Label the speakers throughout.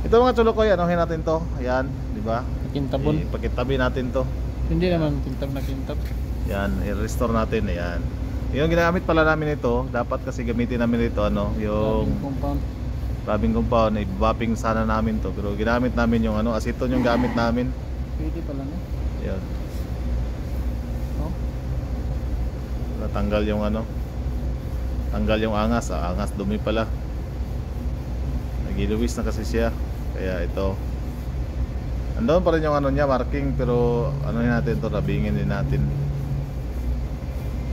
Speaker 1: Ito mga chulukoy, anuhin natin to. Ayan, di ba?
Speaker 2: Kintabon.
Speaker 1: Ipakitabi natin to.
Speaker 2: Hindi naman kintab na kintab.
Speaker 1: Yan, i-restore natin. Ayan. Yung ginamit pala namin ito, dapat kasi gamitin namin ito, ano, yung
Speaker 2: Daming compound.
Speaker 1: rubbing compound. I-buffing sana namin to. Pero ginamit namin yung ano, aceton yung gamit namin.
Speaker 2: Pwede pala na.
Speaker 1: Ayan.
Speaker 2: Oh.
Speaker 1: Natanggal yung ano, tanggal yung angas. Angas, dumi pala. Nagiluwis na kasi siya. Kaya ito, andun pa rin yung ano niya, marking. Pero ano natin to, rabingin din natin.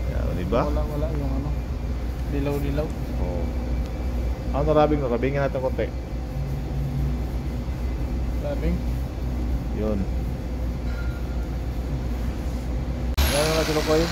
Speaker 1: Kaya, diba?
Speaker 2: Wala yung ano. Dilaw-dilaw.
Speaker 1: Oo. Ano rabing? Rabingin natin konti.
Speaker 2: Labing.
Speaker 1: Yun. Yan na chulukoy.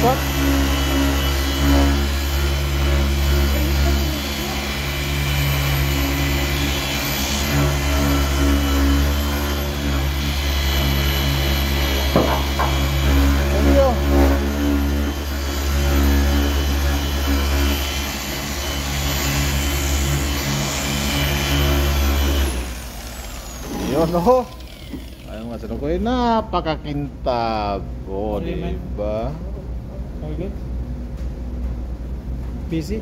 Speaker 2: What?
Speaker 1: Yun, oh. Ayun nga chulukoy, napakakintab. Oh,
Speaker 2: Okay, man.
Speaker 1: diba?
Speaker 2: Okay, good. Busy?